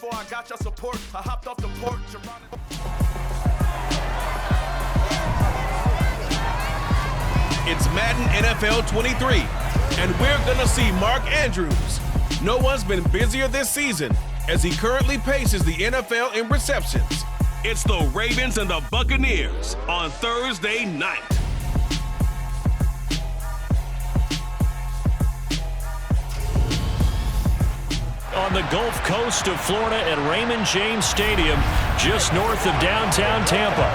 before I got your support. I hopped off the porch. It's Madden NFL 23, and we're gonna see Mark Andrews. No one's been busier this season as he currently paces the NFL in receptions. It's the Ravens and the Buccaneers on Thursday night. On the Gulf Coast of Florida at Raymond James Stadium, just north of downtown Tampa.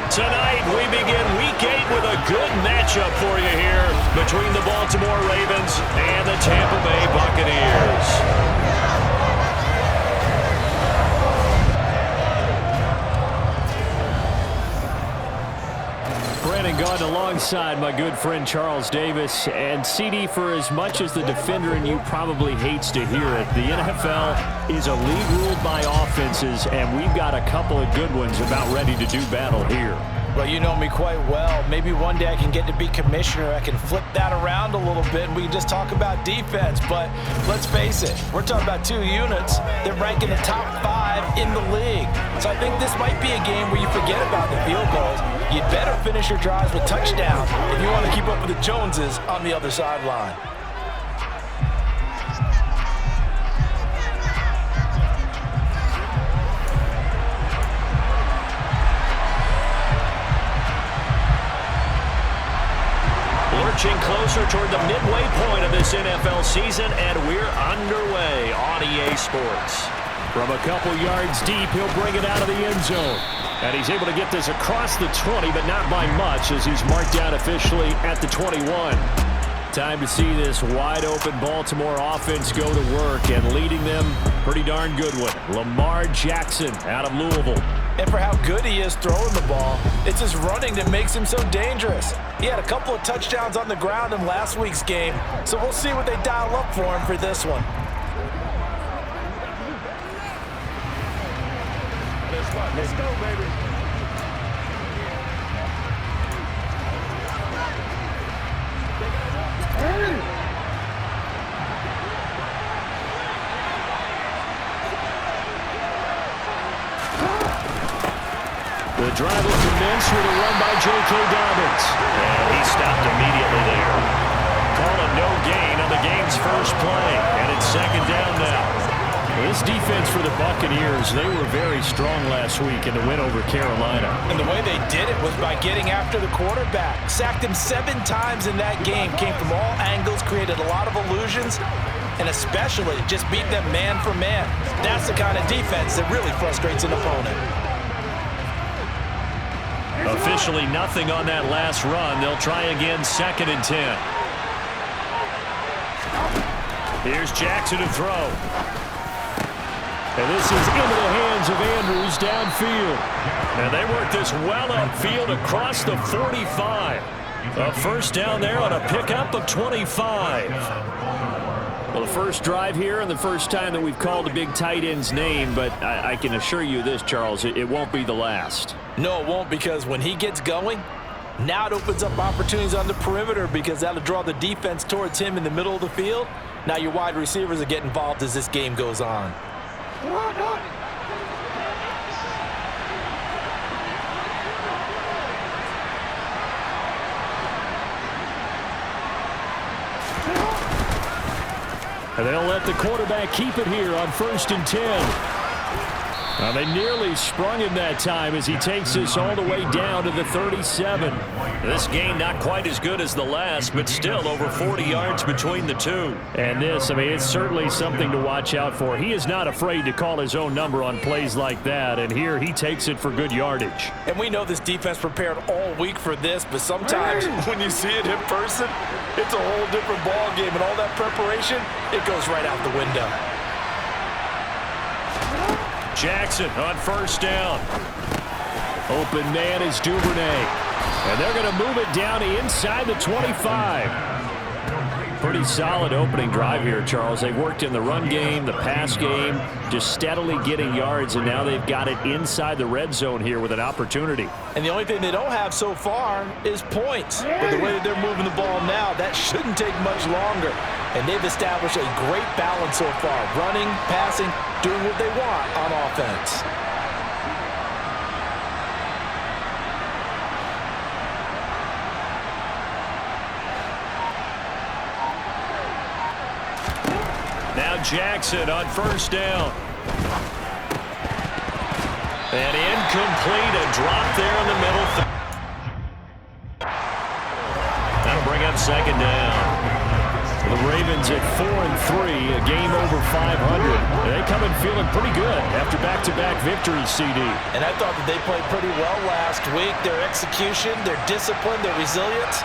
Tonight, we begin Week 8 with a good matchup for you here between the Baltimore Ravens and the Tampa Bay Buccaneers. Brandon Gaudin alongside my good friend Charles Davis. And CD, for as much as the defender in you probably hates to hear it, the NFL is a league ruled by offenses, and we've got a couple of good ones about ready to do battle here. Well, you know me quite well. Maybe one day I can get to be commissioner. I can flip that around a little bit and we can just talk about defense. But let's face it, we're talking about two units that rank in the top 5 in the league. So I think this might be a game where you forget about the field goals. You'd better finish your drives with touchdowns if you want to keep up with the Joneses on the other sideline. Lurching closer toward the midway point of this NFL season, and we're underway on EA Sports. From a couple yards deep, he'll bring it out of the end zone. And he's able to get this across the 20, but not by much, as he's marked down officially at the 21. Time to see this wide-open Baltimore offense go to work, and leading them, pretty darn good one, Lamar Jackson out of Louisville. And for how good he is throwing the ball, it's his running that makes him so dangerous. He had a couple of touchdowns on the ground in last week's game, so we'll see what they dial up for him for this one. Let's go, baby. The drive will commence with a run by J.K. Dobbins. And he stopped immediately there. Call a no gain on the game's first play. And it's second down now. This defense for the Buccaneers, they were very strong last week in the win over Carolina. And the way they did it was by getting after the quarterback. Sacked him 7 times in that game. Came from all angles, created a lot of illusions, and especially just beat them man for man. That's the kind of defense that really frustrates an opponent. Officially nothing on that last run. They'll try again, 2nd and 10. Here's Jackson to throw. And this is into the hands of Andrews downfield. And they work this well upfield across the 45. A first down there on a pickup of 25. Well, the first drive here and the first time that we've called a big tight end's name, but I can assure you this, Charles, it won't be the last. No, it won't, because when he gets going, now it opens up opportunities on the perimeter because that'll draw the defense towards him in the middle of the field. Now your wide receivers will get involved as this game goes on. And they'll let the quarterback keep it here on 1st and 10. Now they nearly sprung him that time as he takes this all the way down to the 37. This game not quite as good as the last, but still over 40 yards between the two. And this, I mean, it's certainly something to watch out for. He is not afraid to call his own number on plays like that, and here he takes it for good yardage. And we know this defense prepared all week for this, but sometimes when you see it in person, it's a whole different ball game, and all that preparation, it goes right out the window. Jackson on 1st down. Open man is Duvernay. And they're going to move it down inside the 25. Pretty solid opening drive here, Charles. They've worked in the run game, the pass game, just steadily getting yards, and now they've got it inside the red zone here with an opportunity. And the only thing they don't have so far is points. But the way that they're moving the ball now, that shouldn't take much longer. And they've established a great balance so far. Running, passing, doing what they want on offense. Now Jackson on first down. And incomplete, a drop there in the middle. That'll bring up second down. The Ravens at 4-3, a game over 500. They come in feeling pretty good after back-to-back victories, CD. And I thought that they played pretty well last week. Their execution, their discipline, their resilience,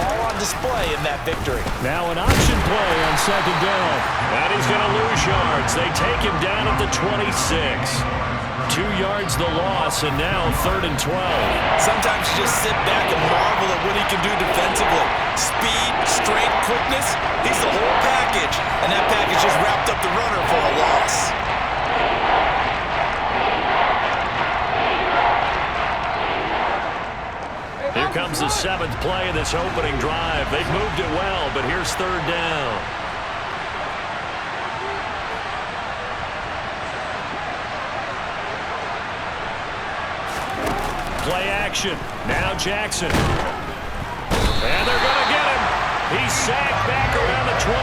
all on display in that victory. Now an option play on second down. And he's going to lose yards. They take him down at the 26. 2 yards the loss, and now 3rd and 12. Sometimes you just sit back and marvel at what he can do defensively. Speed, strength, quickness, he's the whole package. And that package just wrapped up the runner for a loss. Here comes the 7th play of this opening drive. They've moved it well, but here's 3rd down. Play action. Now Jackson. And they're going to get him. He's sacked back around the 28.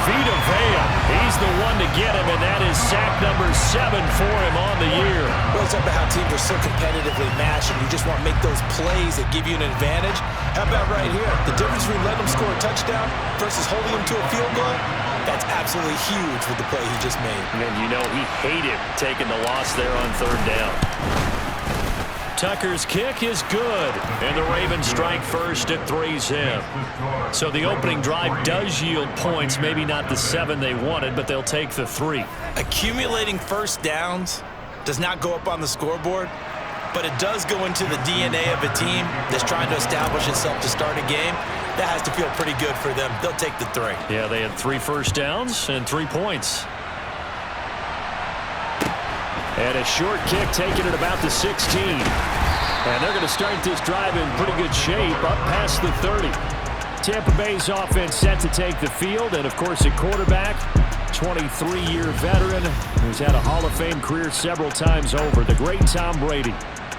Vita Vea, he's the one to get him, and that is sack number 7 for him on the year. Well, it's about how teams are so competitively matched, and you just want to make those plays that give you an advantage. How about right here? The difference between letting them score a touchdown versus holding them to a field goal, that's absolutely huge with the play he just made. And you know he hated taking the loss there on 3rd down. Tucker's kick is good, and the Ravens strike first at 3-zip. So the opening drive does yield points, maybe not the 7 they wanted, but they'll take the 3. Accumulating first downs does not go up on the scoreboard, but it does go into the DNA of a team that's trying to establish itself to start a game. That has to feel pretty good for them. They'll take the 3. Yeah, they had 3 first downs and 3 points. And a short kick taken at about the 16. And they're going to start this drive in pretty good shape, up past the 30. Tampa Bay's offense set to take the field, and of course at quarterback, 23-year veteran who's had a Hall of Fame career several times over, the great Tom Brady.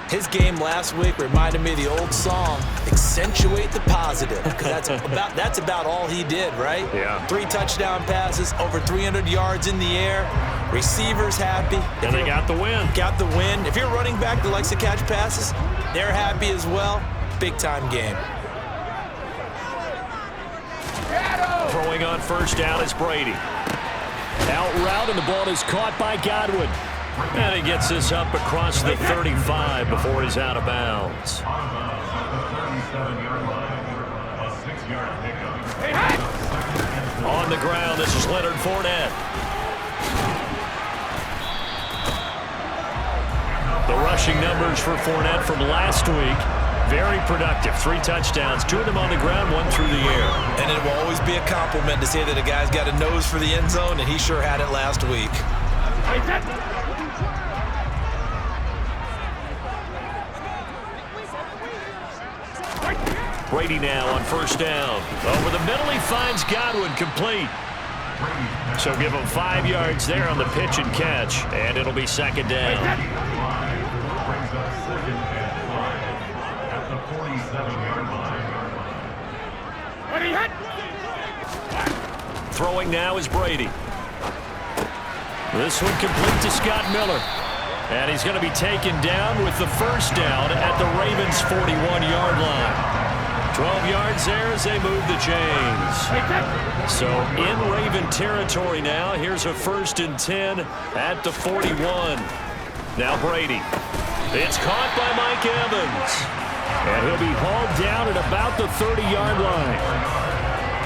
His game last week reminded me of the old song, accentuate the positive, because that's about all he did, right? Yeah. 3 touchdown passes, over 300 yards in the air, receivers happy. And they got the win. Got the win. If you're a running back that likes to catch passes, they're happy as well. Big-time game. Throwing on first down is Brady. Out route, and the ball is caught by Godwin. And he gets this up across the 35 before he's out of bounds. On the ground, this is Leonard Fournette. The rushing numbers for Fournette from last week, very productive. 3 touchdowns, 2 of them on the ground, 1 through the air. And it will always be a compliment to say that a guy's got a nose for the end zone, and he sure had it last week. Brady now on first down. Over the middle, he finds Godwin complete. So give him 5 yards there on the pitch and catch, and it'll be 2nd down. Throwing now is Brady. This one complete to Scott Miller. And he's going to be taken down with the first down at the Ravens' 41-yard line. 12 yards there as they move the chains. So in Raven territory now. Here's a 1st and 10 at the 41. Now Brady. It's caught by Mike Evans. And he'll be hauled down at about the 30-yard line.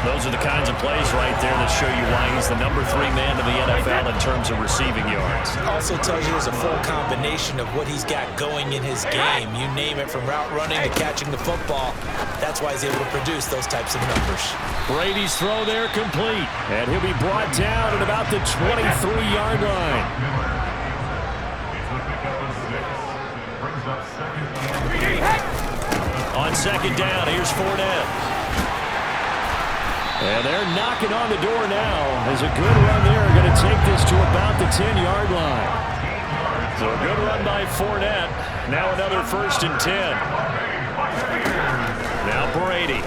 Those are the kinds of plays right there that show you why he's the #3 man in the NFL in terms of receiving yards. Also tells you there's a full combination of what he's got going in his game. You name it, from route running to catching the football. That's why he's able to produce those types of numbers. Brady's throw there complete. And he'll be brought down at about the 23-yard line. On second down, here's Fournette. And they're knocking on the door now as a good run there. Going to take this to about the 10-yard line. So a good run by Fournette. Now another 1st and 10. Now Brady.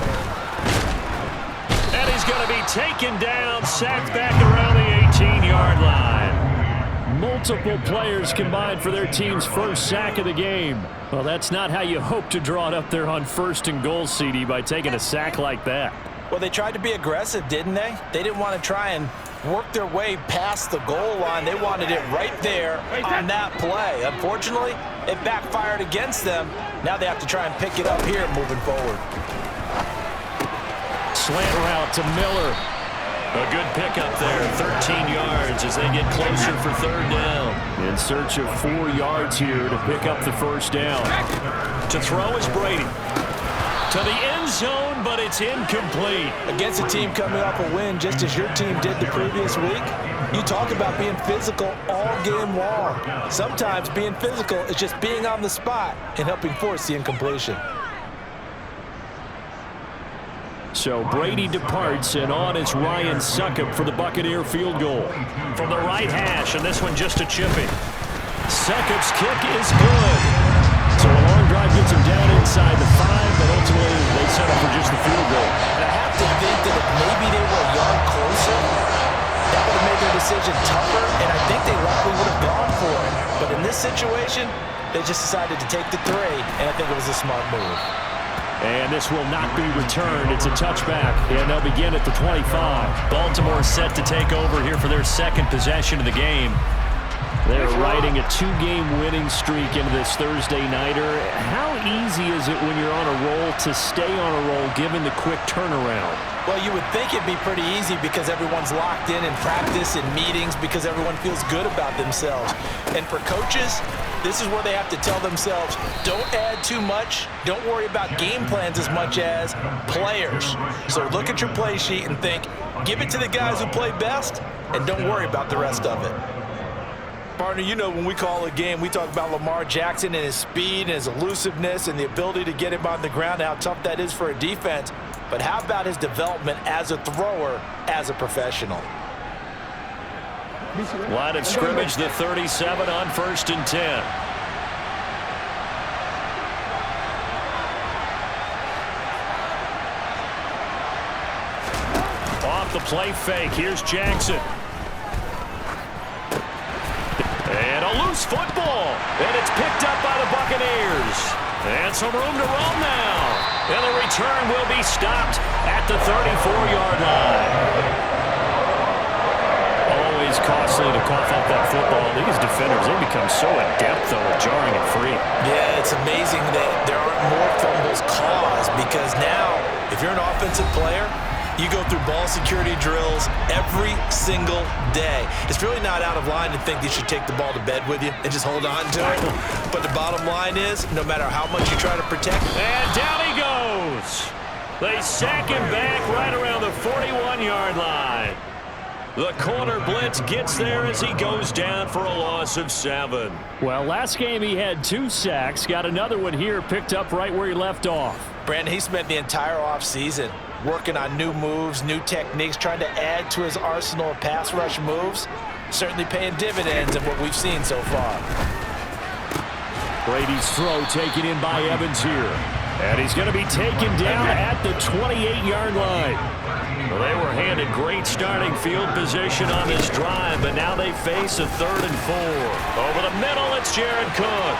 And he's going to be taken down, sacked back around the 18-yard line. Multiple players combined for their team's first sack of the game. Well, that's not how you hope to draw it up there on 1st and goal, CD, by taking a sack like that. Well, they tried to be aggressive, didn't they? They didn't want to try and work their way past the goal line. They wanted it right there on that play. Unfortunately, it backfired against them. Now they have to try and pick it up here moving forward. Slant route to Miller. A good pickup there, 13 yards as they get closer for 3rd down. In search of 4 yards here to pick up the 1st down. To throw is Brady. To the end zone, but it's incomplete. Against a team coming off a win, just as your team did the previous week, you talk about being physical all game long. Sometimes being physical is just being on the spot and helping force the incompletion. So Brady departs, and on is Ryan Succop for the Buccaneer field goal. From the right hash, and this one just a chipping. Succop's kick is good. So a long drive gets him down inside the 5, but ultimately they settle for just the field goal. And I have to think that if maybe they were a yard closer, that would have made their decision tougher, and I think they likely would have gone for it. But in this situation, they just decided to take the 3, and I think it was a smart move. And this will not be returned. It's a touchback, and they'll begin at the 25. Baltimore set to take over here for their 2nd possession of the game. They're riding a 2-game winning streak into this Thursday nighter. How easy is it when you're on a roll to stay on a roll given the quick turnaround? Well, you would think it'd be pretty easy because everyone's locked in practice and meetings because everyone feels good about themselves. And for coaches, this is where they have to tell themselves, don't add too much. Don't worry about game plans as much as players. So look at your play sheet and think, give it to the guys who play best, and don't worry about the rest of it. Partner, you know when we call a game, we talk about Lamar Jackson and his speed and his elusiveness and the ability to get him on the ground, how tough that is for a defense. But how about his development as a thrower, as a professional? Line of scrimmage, the 37 on 1st and 10. Off the play fake, here's Jackson. And a loose football, and it's picked up by the Buccaneers. And some room to roam now. And the return will be stopped at the 34-yard line. Always costly to cough up that football. These defenders, they become so adept, though, at jarring it free. Yeah, it's amazing that there aren't more fumbles caused because now, if you're an offensive player, you go through ball security drills every single day. It's really not out of line to think you should take the ball to bed with you and just hold on to it. But the bottom line is, no matter how much you try to protect. And down he goes. They sack him back right around the 41-yard line. The corner blitz gets there as he goes down for a loss of 7. Well, last game he had 2 sacks. Got another one here, picked up right where he left off. Brandon, he spent the entire offseason working on new moves, new techniques, trying to add to his arsenal of pass rush moves. Certainly paying dividends in what we've seen so far. Brady's throw taken in by Evans here. And he's going to be taken down at the 28-yard line. Well, they were handed great starting field position on this drive, but now they face a 3rd and 4. Over the middle, it's Jared Cook.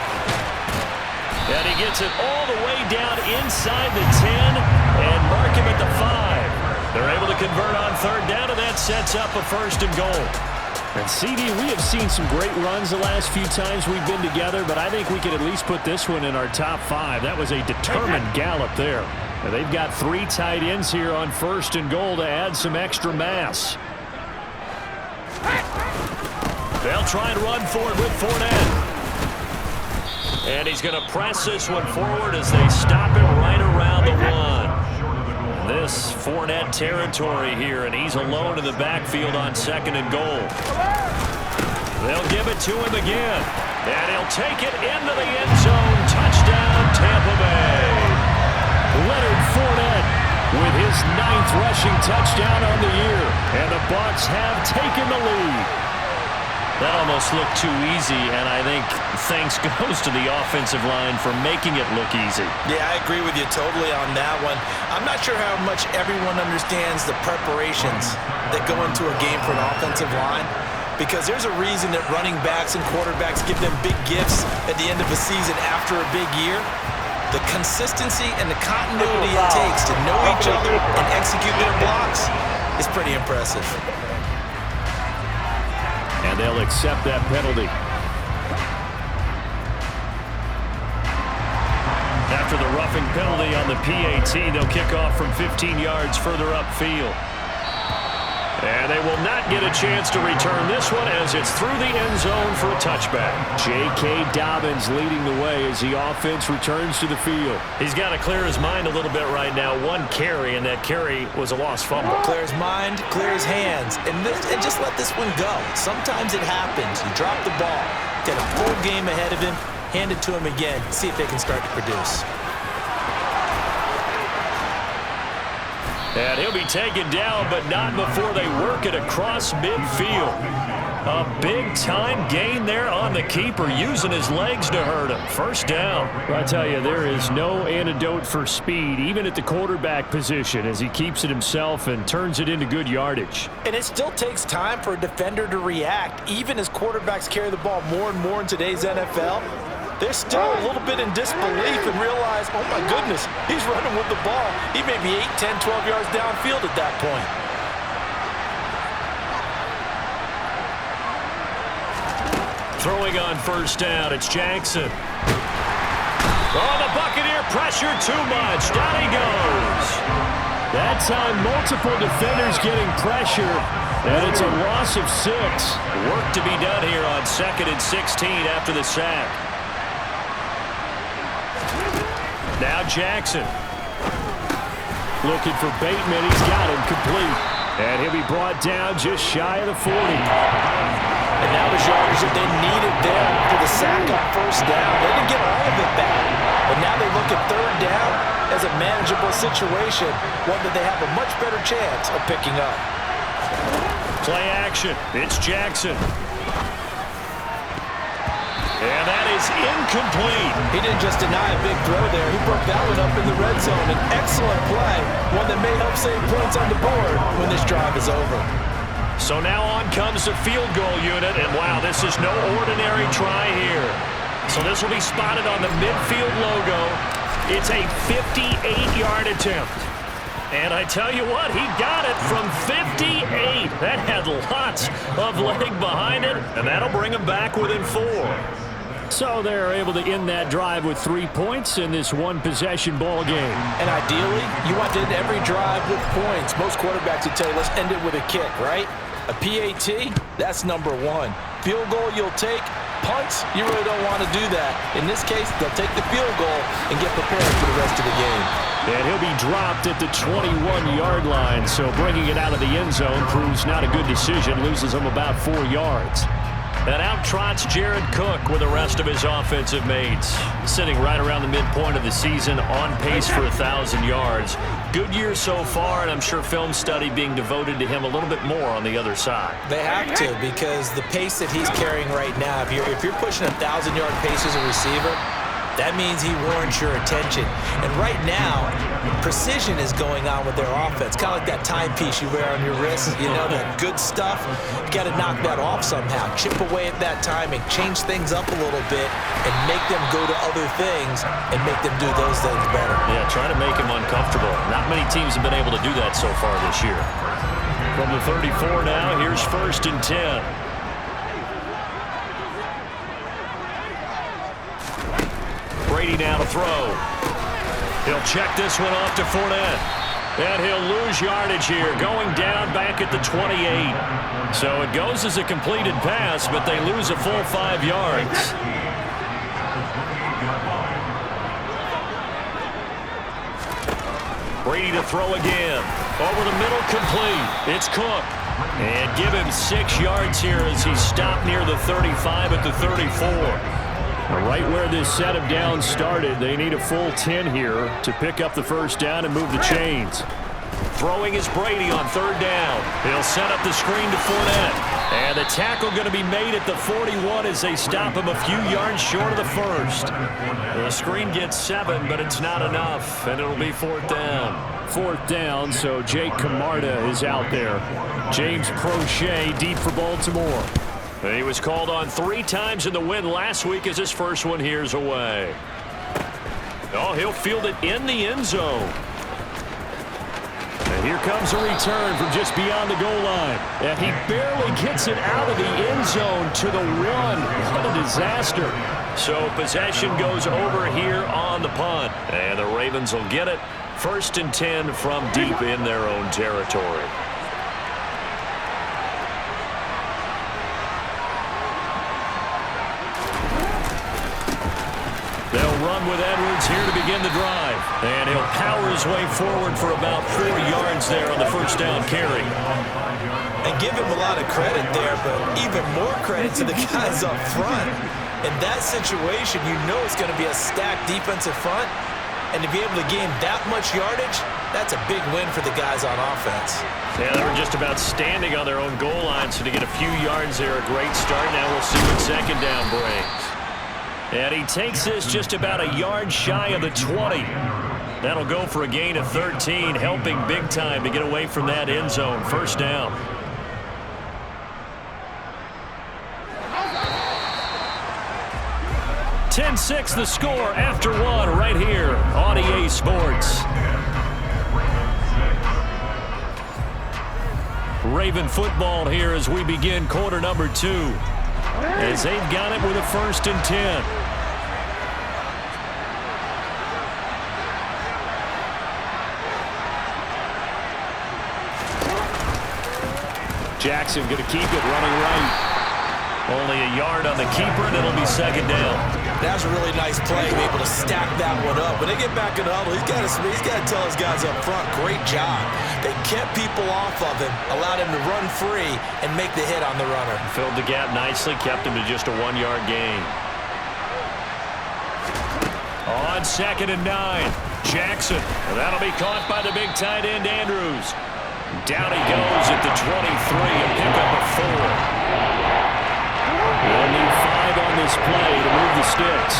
And he gets it all the way down inside the 10 and mark him at the 5. They're able to convert on 3rd down, and that sets up a 1st and goal. And CD, we have seen some great runs the last few times we've been together, but I think we could at least put this one in our top 5. That was a determined gallop there. And they've got 3 tight ends here on 1st and goal to add some extra mass. They'll try and run for it with Fournette. And he's going to press this one forward as they stop him right around the 1. This Fournette territory here, and he's alone in the backfield on 2nd and goal. They'll give it to him again. And he'll take it into the end zone. Touchdown, Tampa Bay. Leonard Fournette with his 9th rushing touchdown on the year. And the Bucs have taken the lead. That almost looked too easy, and I think thanks goes to the offensive line for making it look easy. Yeah, I agree with you totally on that one. I'm not sure how much everyone understands the preparations that go into a game for an offensive line, because there's a reason that running backs and quarterbacks give them big gifts at the end of a season after a big year. The consistency and the continuity it takes to know each other and execute their blocks is pretty impressive. And they'll accept that penalty. After the roughing penalty on the PAT, they'll kick off from 15 yards further upfield. And they will not get a chance to return this one as it's through the end zone for a touchback. J.K. Dobbins leading the way as the offense returns to the field. He's got to clear his mind a little bit right now. 1 carry, and that carry was a lost fumble. Clear his mind, clear his hands, and just let this one go. Sometimes it happens. You drop the ball, get a full game ahead of him, hand it to him again, see if they can start to produce. And he'll be taken down, but not before they work it across midfield. A big-time gain there on the keeper, using his legs to hurt him. First down. I tell you, there is no antidote for speed, even at the quarterback position, as he keeps it himself and turns it into good yardage. And it still takes time for a defender to react, even as quarterbacks carry the ball more and more in today's NFL. They're still a little bit in disbelief and realize, oh my goodness, he's running with the ball. He may be 8, 10, 12 yards downfield at that point. Throwing on first down, it's Jackson. Oh, the Buccaneer pressure too much. Down he goes. That time, multiple defenders getting pressure, and it's a loss of 6. Work to be done here on 2nd and 16 after the sack. Now Jackson. Looking for Bateman. He's got him complete. And he'll be brought down just shy of the 40. And now the yardage that they needed there after the sack on first down. They didn't get all of it back. But now they look at 3rd down as a manageable situation, one that they have a much better chance of picking up. Play action. It's Jackson. And that is incomplete. He didn't just deny a big throw there. He broke that one up in the red zone. An excellent play, one that may help save points on the board when this drive is over. So now on comes the field goal unit, and wow, this is no ordinary try here. So this will be spotted on the midfield logo. It's a 58-yard attempt. And I tell you what, he got it from 58. That had lots of leg behind it, and that'll bring him back within 4. So they're able to end that drive with 3 points in this one-possession ball game. And ideally, you want to end every drive with points. Most quarterbacks would tell you, let's end it with a kick, right? A PAT, that's number 1. Field goal you'll take. Punts, you really don't want to do that. In this case, they'll take the field goal and get prepared for the rest of the game. And he'll be dropped at the 21-yard line, so bringing it out of the end zone proves not a good decision, loses him about 4 yards. And out trots Jared Cook with the rest of his offensive mates. Sitting right around the midpoint of the season, on pace for 1,000 yards. Good year so far, and I'm sure film study being devoted to him a little bit more on the other side. They have to, because the pace that he's carrying right now, if you're pushing 1,000-yard pace as a receiver, that means he warrants your attention. And right now, precision is going on with their offense. Kind of like that timepiece you wear on your wrist. You know, that good stuff. You got to knock that off somehow. Chip away at that timing. Change things up a little bit and make them go to other things and make them do those things better. Yeah, try to make him uncomfortable. Not many teams have been able to do that so far this year. From the 34 now, here's 1st and 10. Brady now to throw. He'll check this one off to Fournette. And he'll lose yardage here, going down back at the 28. So it goes as a completed pass, but they lose a full 5 yards. Brady to throw again. Over the middle, complete. It's Cook. And give him 6 yards here as he's stopped near the 35 at the 34. Right where this set of downs started, they need a full 10 here to pick up the first down and move the chains. Throwing is Brady on 3rd down. He'll set up the screen to Fournette. And the tackle going to be made at the 41 as they stop him a few yards short of the first. The screen gets 7, but it's not enough, and it'll be 4th down. 4th down, so Jake Camarda is out there. James Prochet deep for Baltimore. He was called on 3 times in the win last week as his first one here's away. Oh, he'll field it in the end zone. And here comes a return from just beyond the goal line. And he barely gets it out of the end zone to the 1. What a disaster. So possession goes over here on the punt. And the Ravens will get it. 1st and 10 from deep in their own territory. They'll run with Edwards here to begin the drive. And he'll power his way forward for about 4 yards there on the 1st down carry. And give him a lot of credit there, but even more credit to the guys up front. In that situation, you know it's going to be a stacked defensive front. And to be able to gain that much yardage, that's a big win for the guys on offense. Yeah, they were just about standing on their own goal line, so to get a few yards there, a great start. Now we'll see what 2nd down brings. And he takes this just about a yard shy of the 20. That'll go for a gain of 13, helping big time to get away from that end zone. 1st down. (10-6) the score after 1 right here on EA Sports. Raven football here as we begin quarter number 2. As they've got it with a 1st and 10. Jackson going to keep it running right. Only a yard on the keeper, and it'll be 2nd down. That was a really nice play, able to stack that one up. When they get back in the huddle, he's got to tell his guys up front, great job. They kept people off of him, allowed him to run free, and make the hit on the runner. Filled the gap nicely, kept him to just a 1-yard gain. On 2nd and 9, Jackson. And that'll be caught by the big tight end, Andrews. Down he goes at the 23 and pick up a 4. They'll need 5 on this play to move the sticks.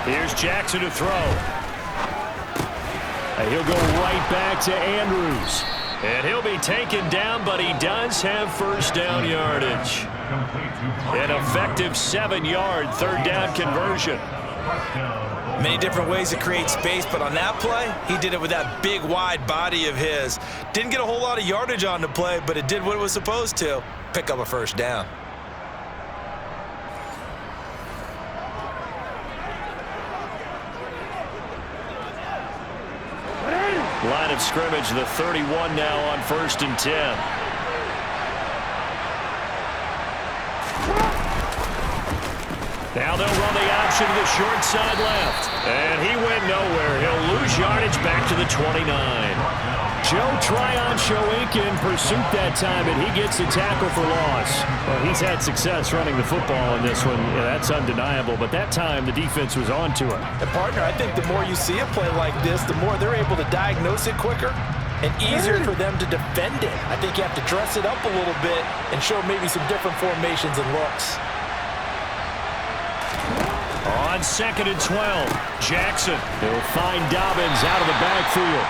Here's Jackson to throw. And he'll go right back to Andrews. And he'll be taken down, but he does have 1st down yardage. An effective 7-yard 3rd down conversion. Many different ways to create space, but on that play, he did it with that big, wide body of his. Didn't get a whole lot of yardage on the play, but it did what it was supposed to. Pick up a 1st down. Line of scrimmage, the 31 now on 1st and 10. Now they'll run the option to the short side left. And he went nowhere. He'll lose yardage back to the 29. Joe Tryon-Shoyinka in pursuit that time, and he gets the tackle for loss. Well, he's had success running the football in this one. Yeah, that's undeniable. But that time, the defense was on to him. And partner, I think the more you see a play like this, the more they're able to diagnose it quicker and easier for them to defend it. I think you have to dress it up a little bit and show maybe some different formations and looks. On 2nd and 12, Jackson. He'll find Dobbins out of the backfield.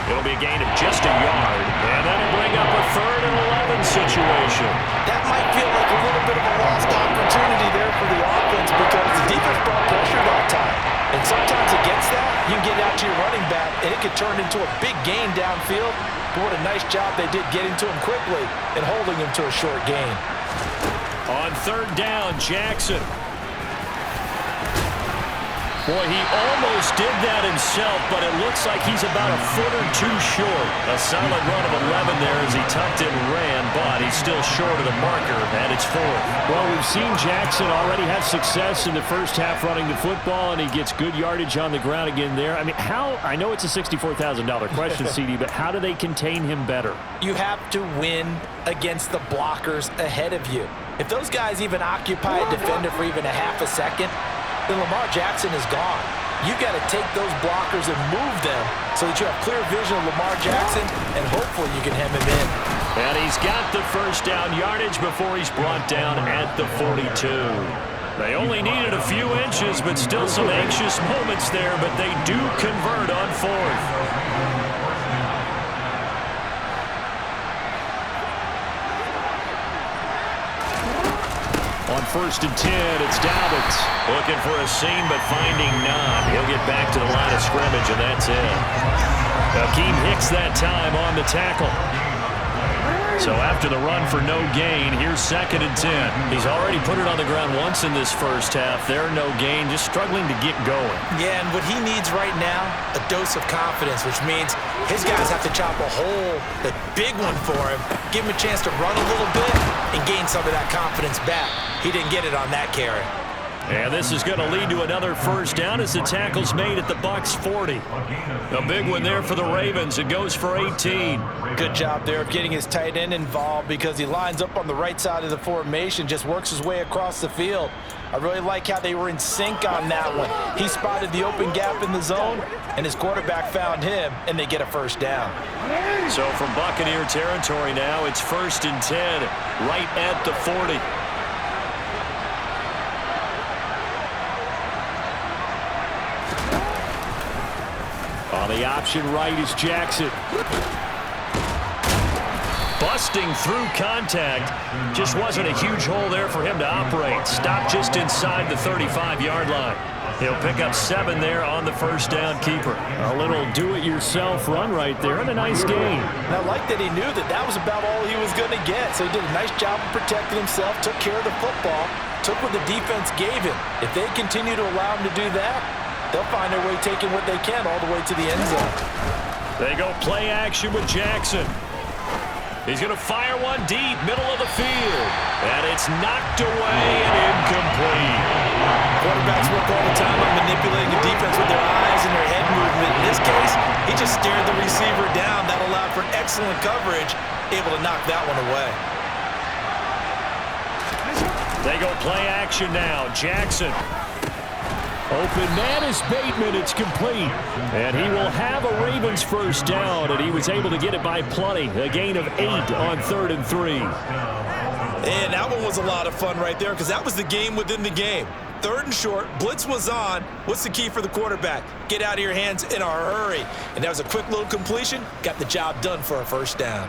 It'll be a gain of just a yard, and that'll bring up a 3rd and 11 situation. That might feel like a little bit of a lost opportunity there for the offense because the defense brought pressure that time. And sometimes against that, you can get out to your running back, and it could turn into a big gain downfield. But what a nice job they did getting to him quickly and holding him to a short gain. On third down, Jackson. Boy, he almost did that himself, but it looks like he's about a foot or two short. A solid run of 11 there as he tucked it and ran, but he's still short of the marker, and it's fourth. Well, we've seen Jackson already have success in the first half running the football, and he gets good yardage on the ground again there. I mean, I know it's a $64,000 question, CD, but how do they contain him better? You have to win against the blockers ahead of you. If those guys even occupy a defender for even a half a second, then Lamar Jackson is gone. You've got to take those blockers and move them so that you have clear vision of Lamar Jackson, and hopefully you can hem him in. And he's got the first down yardage before he's brought down at the 42. They only needed a few inches, but still some anxious moments there, but they do convert on fourth. On first and 10, it's Dobbins. Looking for a seam, but finding none. He'll get back to the line of scrimmage, and that's it. Akeem Hicks that time on the tackle. So after the run for no gain, here's second and 10. He's already put it on the ground once in this first half. There, no gain, just struggling to get going. Yeah, and what he needs right now, a dose of confidence, which means his guys have to chop a hole, the big one for him, give him a chance to run a little bit and gain some of that confidence back. He didn't get it on that carry. And this is going to lead to another first down as the tackle's made at the Bucs 40. A big one there for the Ravens. It goes for 18. Good job there of getting his tight end involved because he lines up on the right side of the formation, just works his way across the field. I really like how they were in sync on that one. He spotted the open gap in the zone, and his quarterback found him, and they get a first down. So from Buccaneer territory now, it's first and 10, right at the 40. On the option right is Jackson. Busting through contact. Just wasn't a huge hole there for him to operate. Stopped just inside the 35-yard line. He'll pick up 7 there on the first down keeper. A little do-it-yourself run right there and a nice gain. And I like that he knew that that was about all he was going to get. So he did a nice job of protecting himself, took care of the football, took what the defense gave him. If they continue to allow him to do that, they'll find their way taking what they can all the way to the end zone. They go play action with Jackson. He's going to fire one deep, middle of the field. And it's knocked away and incomplete. Quarterbacks work all the time on manipulating the defense with their eyes and their head movement. In this case, he just stared the receiver down. That allowed for excellent coverage, able to knock that one away. They go play action now. Jackson. Open man is Bateman. It's complete. And he will have a Ravens first down, and he was able to get it by plenty. A gain of 8 on 3rd and 3. And that one was a lot of fun right there because that was the game within the game. 3rd and short, blitz was on. What's the key for the quarterback? Get out of your hands in a hurry. And that was a quick little completion. Got the job done for a first down.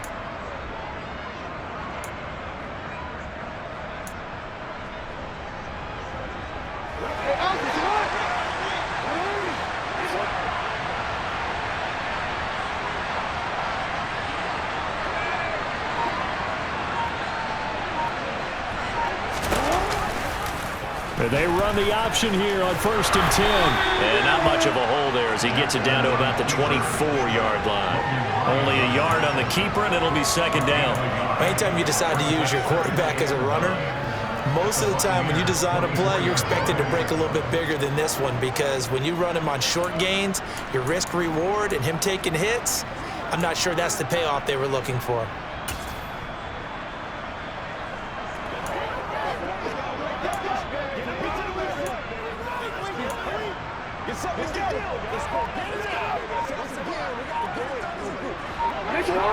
They run the option here on 1st and 10. And not much of a hole there as he gets it down to about the 24-yard line. Only a yard on the keeper, and it'll be second down. Anytime you decide to use your quarterback as a runner, most of the time when you design a play, you're expected to break a little bit bigger than this one because when you run him on short gains, your risk-reward and him taking hits, I'm not sure that's the payoff they were looking for.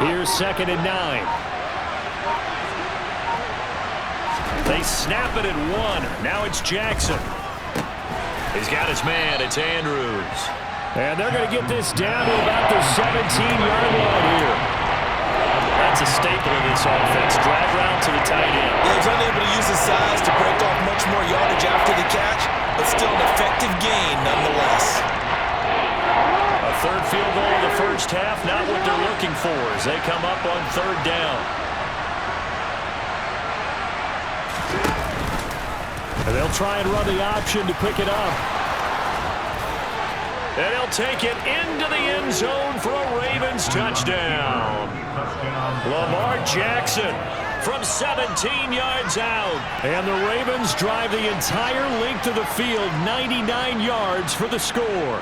Here's 2nd and 9. They snap it at 1. Now it's Jackson. He's got his man. It's Andrews. And they're going to get this down to about the 17-yard line here. That's a staple of this offense. Drag route to the tight end. Yeah, he's unable to use his size to break off much more yardage after the catch, but still an effective gain nonetheless. A 3rd field goal in the first half, not what they're looking for as they come up on 3rd down. And they'll try and run the option to pick it up. And he'll take it into the end zone for a Ravens touchdown. Lamar Jackson from 17 yards out. And the Ravens drive the entire length of the field, 99 yards for the score.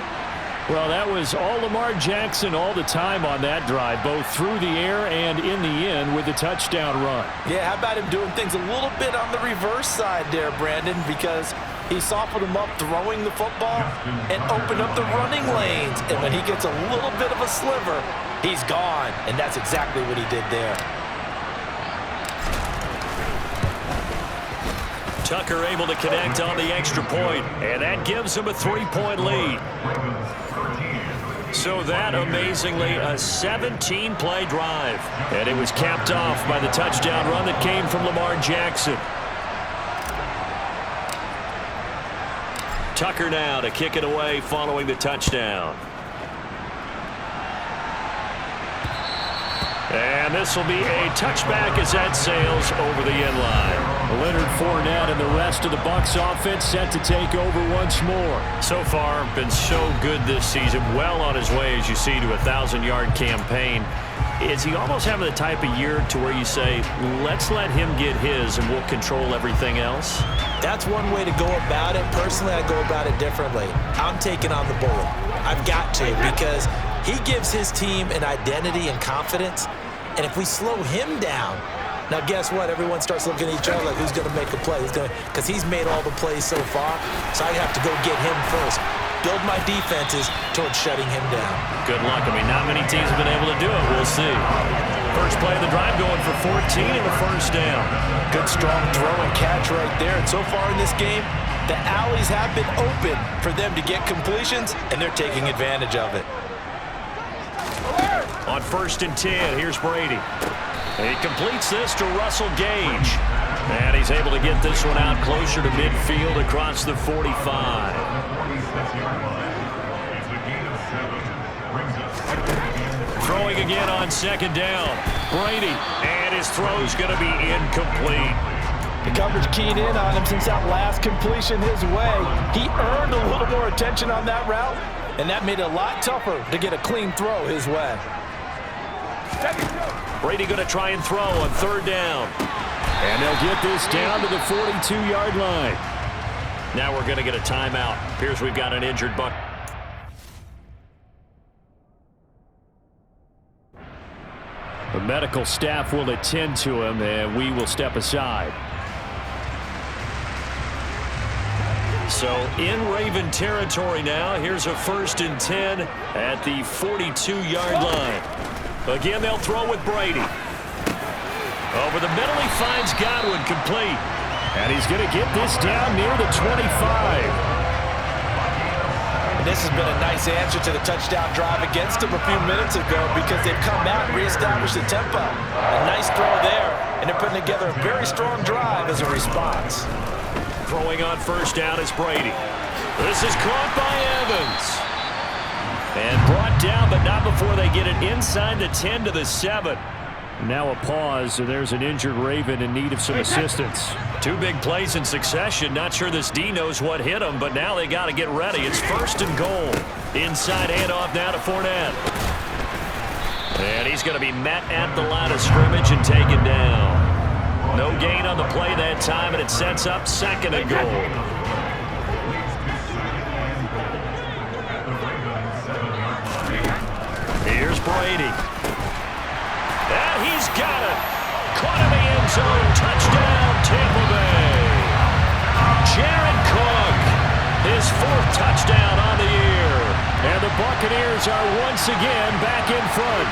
Well, that was all Lamar Jackson all the time on that drive, both through the air and in the end with the touchdown run. Yeah, how about him doing things a little bit on the reverse side there, Brandon, because he softened him up throwing the football and opened up the running lanes. And when he gets a little bit of a sliver, he's gone. And that's exactly what he did there. Tucker able to connect on the extra point, and that gives him a 3-point lead. So that, amazingly, a 17-play drive. And it was capped off by the touchdown run that came from Lamar Jackson. Tucker now to kick it away following the touchdown. And this will be a touchback as that sails over the end line. Leonard Fournette and the rest of the Bucs offense set to take over once more. So far, been so good this season. Well on his way, as you see, to a 1,000-yard campaign. Is he almost having the type of year to where you say, let's let him get his and we'll control everything else? That's one way to go about it. Personally, I go about it differently. I'm taking on the bullet. I've got to, because he gives his team an identity and confidence. And if we slow him down, now guess what? Everyone starts looking at each other like, who's going to make a play? Because he's made all the plays so far. So I have to go get him first. Build my defenses towards shutting him down. Good luck. I mean, not many teams have been able to do it. We'll see. First play of the drive going for 14 and a first down. Good strong throw and catch right there. And so far in this game, the alleys have been open for them to get completions, and they're taking advantage of it. On 1st and 10, here's Brady. He completes this to Russell Gage. And he's able to get this one out closer to midfield across the 45. Throwing again on 2nd down. Brady, and his throw's going to be incomplete. The coverage keyed in on him since that last completion his way. He earned a little more attention on that route, and that made it a lot tougher to get a clean throw his way. Brady going to try and throw on 3rd down. And they'll get this down to the 42-yard line. Now we're going to get a timeout. Appears we've got an injured Buck. The medical staff will attend to him, and we will step aside. So in Raven territory now. Here's a 1st and 10 at the 42-yard line. Again, they'll throw with Brady. Over the middle, he finds Godwin, complete. And he's going to get this down near the 25. And this has been a nice answer to the touchdown drive against them a few minutes ago, because they've come out and reestablished the tempo. A nice throw there, and they're putting together a very strong drive as a response. Throwing on 1st down is Brady. This is caught by Evans. And brought down, but not before they get it inside the 10 to the 7. Now a pause, and there's an injured Raven in need of some assistance. 2 big plays in succession. Not sure this D knows what hit him, but now they got to get ready. It's 1st and goal. Inside handoff now to Fournette. And he's going to be met at the line of scrimmage and taken down. No gain on the play that time, and it sets up 2nd and goal. Here's Brady. And he's got it. Caught in the end zone. Touchdown, Tampa Bay. Jared Cook, his 4th touchdown on the year. And the Buccaneers are once again back in front.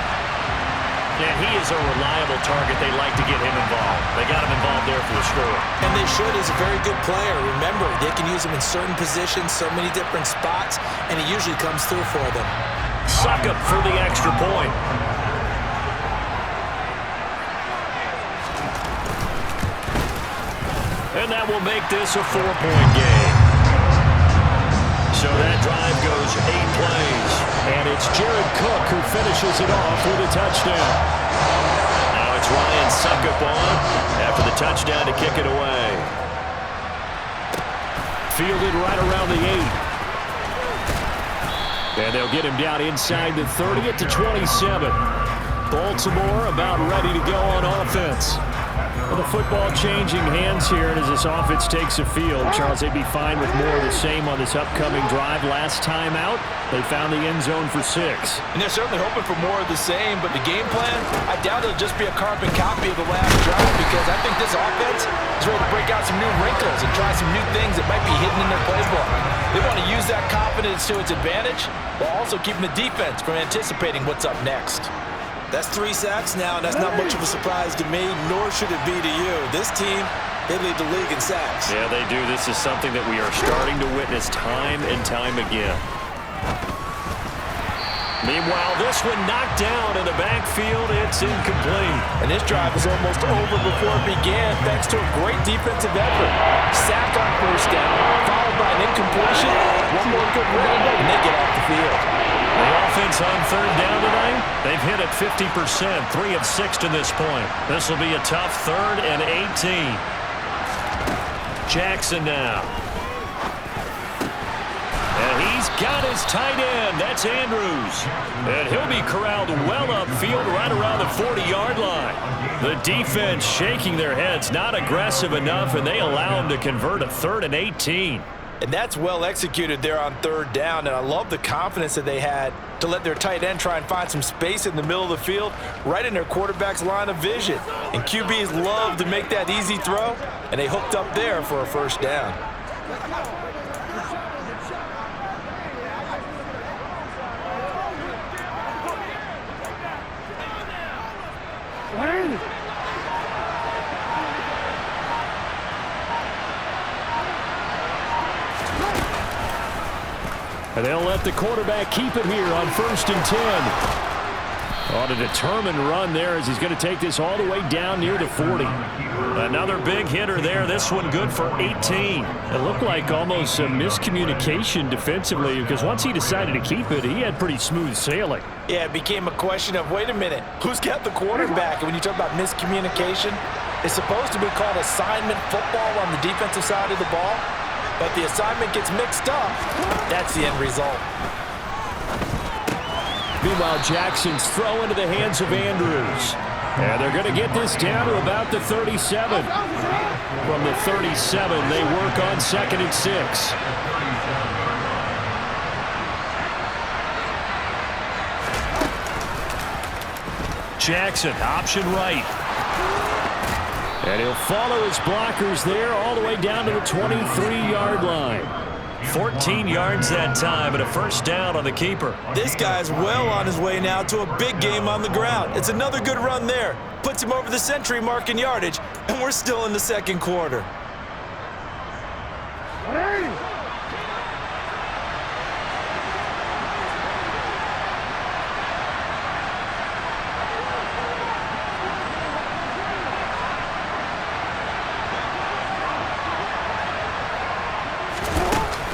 And he is a reliable target. They like to get him involved. They got him involved there for the score. And they should. He's a very good player. Remember, they can use him in certain positions, so many different spots, and he usually comes through for them. Succop for the extra point. And that will make this a 4-point game. So that drive goes 8 plays. And it's Jared Cook who finishes it off with a touchdown. Now it's Ryan Succop on after the touchdown to kick it away. Fielded right around the 8. And they'll get him down inside the 30 at the 27. Baltimore about ready to go on offense. Well, the football changing hands here, and as this offense takes the field, Charles, they'd be fine with more of the same on this upcoming drive. Last time out, they found the end zone for 6. And they're certainly hoping for more of the same, but the game plan, I doubt it'll just be a carbon copy of the last drive, because I think this offense is ready to break out some new wrinkles and try some new things that might be hidden in their playbook. They want to use that confidence to its advantage while also keeping the defense from anticipating what's up next. That's 3 sacks now, and that's not much of a surprise to me, nor should it be to you. This team, they lead the league in sacks. Yeah, they do. This is something that we are starting to witness time and time again. Meanwhile, this one knocked down in the backfield. It's incomplete. And this drive was almost over before it began thanks to a great defensive effort. Sack on first down, followed by an incompletion. One more good run, and they get off the field. The offense on third down tonight, they've hit it 50%, 3 of 6 to this point. This will be a tough 3rd and 18. Jackson now. And he's got his tight end. That's Andrews. And he'll be corralled well upfield right around the 40-yard line. The defense shaking their heads, not aggressive enough, and they allow him to convert a 3rd and 18. And that's well executed there on third down, and I love the confidence that they had to let their tight end try and find some space in the middle of the field, right in their quarterback's line of vision. And QBs love to make that easy throw, and they hooked up there for a first down. And they'll let the quarterback keep it here on 1st and 10. On a determined run there as he's going to take this all the way down near the 40. Another big hitter there. This one good for 18. It looked like almost a miscommunication defensively because once he decided to keep it, he had pretty smooth sailing. Yeah, it became a question of, wait a minute, who's got the quarterback? And when you talk about miscommunication, it's supposed to be called assignment football on the defensive side of the ball. But the assignment gets mixed up. That's the end result. Meanwhile, Jackson's throw into the hands of Andrews. And they're going to get this down to about the 37. From the 37, they work on 2nd and 6. Jackson, option right. And he'll follow his blockers there all the way down to the 23-yard line. 14 yards that time and a first down on the keeper. This guy's well on his way now to a big game on the ground. It's another good run there. Puts him over the century mark in yardage, and we're still in the 2nd quarter.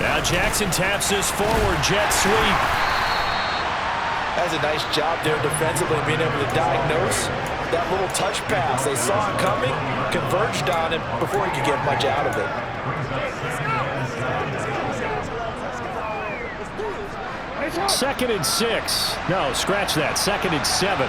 Now Jackson taps this forward, jet sweep. That's a nice job there defensively, being able to diagnose that little touch pass. They saw it coming, converged on it before he could get much out of it. Second and 6. No, scratch that. 2nd and 7.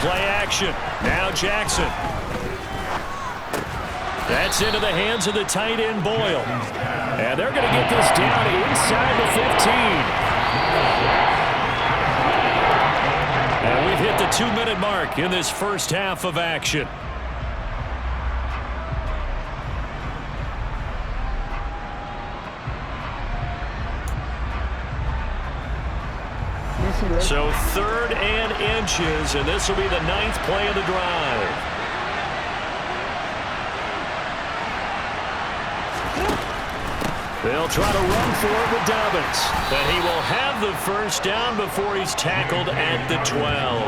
Play action. Now Jackson. That's into the hands of the tight end Boyle. And they're going to get this down inside the 15. And we've hit the 2-minute mark in this first half of action. So 3rd and inches, and this will be the 9th play of the drive. They'll try to run for it with Dobbins, but he will have the first down before he's tackled at the 12.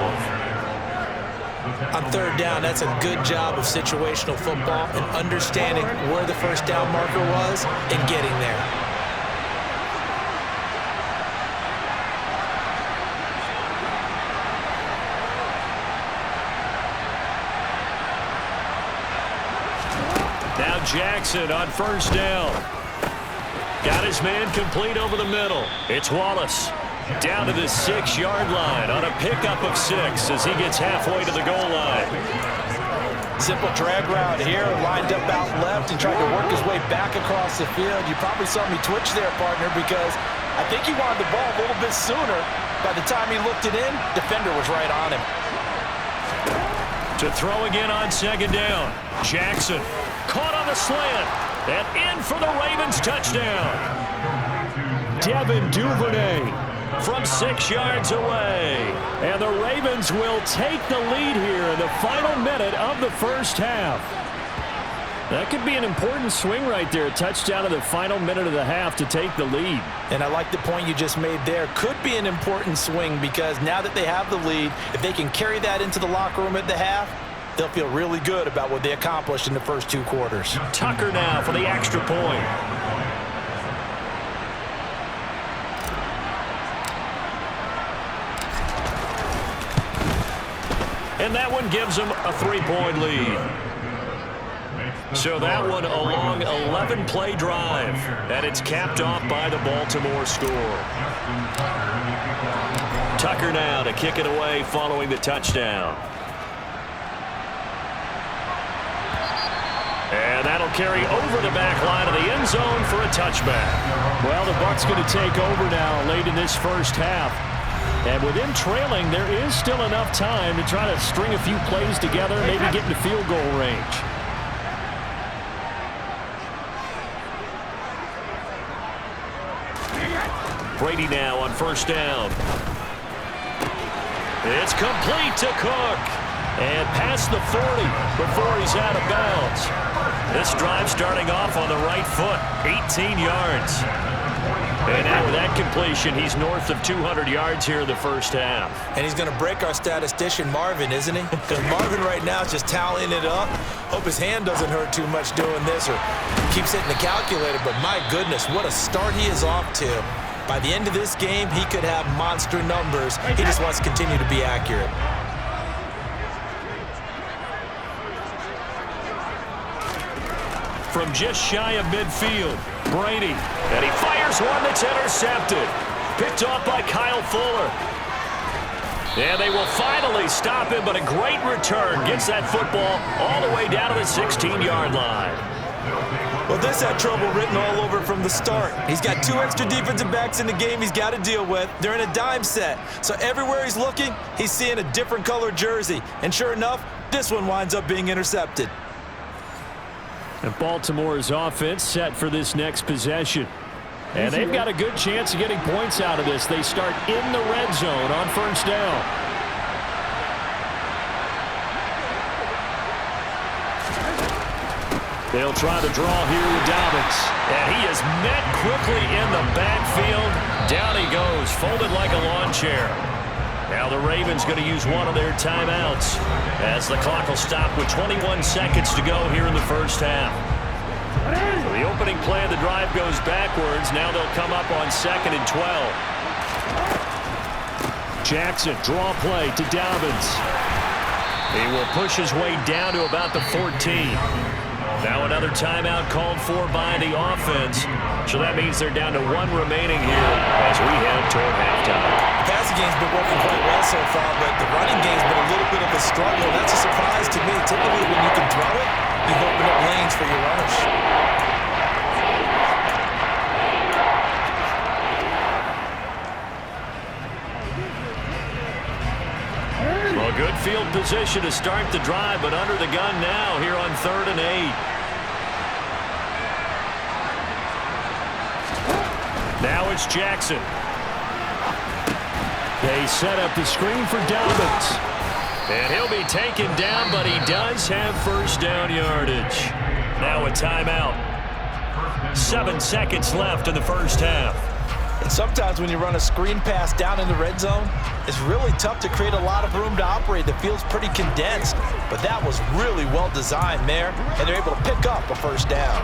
On 3rd down, that's a good job of situational football and understanding where the first down marker was and getting there. Now Jackson on first down. Got his man complete over the middle. It's Wallace down to the 6-yard line on a pickup of 6 as he gets halfway to the goal line. Simple drag route here, lined up out left and tried to work his way back across the field. You probably saw me twitch there, partner, because I think he wanted the ball a little bit sooner. By the time he looked it in, defender was right on him. To throw again on second down. Jackson caught on the slant and in for the Ravens touchdown. Devin Duvernay from 6 yards away. And the Ravens will take the lead here in the final minute of the first half. That could be an important swing right there. A touchdown in the final minute of the half to take the lead. And I like the point you just made there. Could be an important swing because now that they have the lead, if they can carry that into the locker room at the half, they'll feel really good about what they accomplished in the first 2 quarters. Tucker now for the extra point. And that one gives them a 3-point lead. So that one a long 11-play drive. And it's capped off by the Baltimore score. Tucker now to kick it away following the touchdown. And that'll carry over the back line of the end zone for a touchback. Well, the Bucs going to take over now late in this first half. And with him trailing, there is still enough time to try to string a few plays together, maybe get into field goal range. Brady now on first down. It's complete to Cook. And past the 40 before he's out of bounds. This drive starting off on the right foot, 18 yards. And now with that completion, he's north of 200 yards here in the first half. And he's going to break our statistician, Marvin, isn't he? Because Marvin right now is just tallying it up. Hope his hand doesn't hurt too much doing this or keeps hitting the calculator. But my goodness, what a start he is off to. By the end of this game, he could have monster numbers. He just wants to continue to be accurate. From just shy of midfield, Brady. And he fires one that's intercepted. Picked off by Kyle Fuller. And they will finally stop him, but a great return. Gets that football all the way down to the 16-yard line. Well, this had trouble written all over from the start. He's got 2 extra defensive backs in the game he's got to deal with. They're in a dime set. So everywhere he's looking, he's seeing a different color jersey. And sure enough, this one winds up being intercepted. And Baltimore's offense set for this next possession. And they've got a good chance of getting points out of this. They start in the red zone on first down. They'll try to draw here with Dobbins. And he is met quickly in the backfield. Down he goes, folded like a lawn chair. Now the Ravens going to use one of their timeouts as the clock will stop with 21 seconds to go here in the first half. The opening play of the drive goes backwards. Now they'll come up on 2nd and 12. Jackson, draw play to Dobbins. He will push his way down to about the 14. Now another timeout called for by the offense. So that means they're down to 1 remaining here as we head toward halftime. The passing game's been working quite well so far, but the running game's been a little bit of a struggle. That's a surprise to me. Typically, when you can throw it, you've opened up lanes for your runners. Well, good field position to start the drive, but under the gun now here on 3rd and 8. Now it's Jackson. They set up the screen for Dobbins. And he'll be taken down, but he does have first down yardage. Now a timeout. 7 seconds left in the first half. And sometimes when you run a screen pass down in the red zone, it's really tough to create a lot of room to operate. The field's pretty condensed, but that was really well designed there, and they're able to pick up a first down.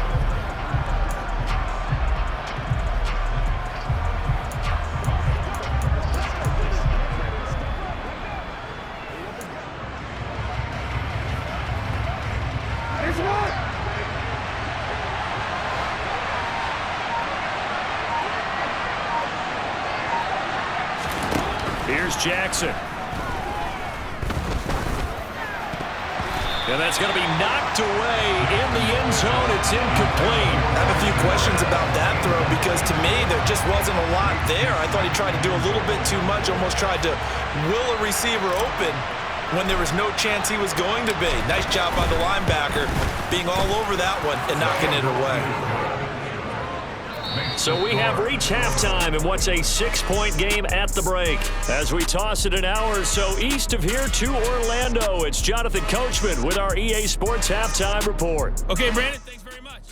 Jackson. And that's going to be knocked away in the end zone. It's incomplete. I have a few questions about that throw because to me there just wasn't a lot there. I thought he tried to do a little bit too much, almost tried to will a receiver open when there was no chance he was going to be. Nice job by the linebacker being all over that one and knocking it away. So we have reached halftime in what's a 6-point game at the break. As we toss it an hour or so east of here to Orlando, it's Jonathan Coachman with our EA Sports Halftime Report. Okay, Brandon, thanks very much.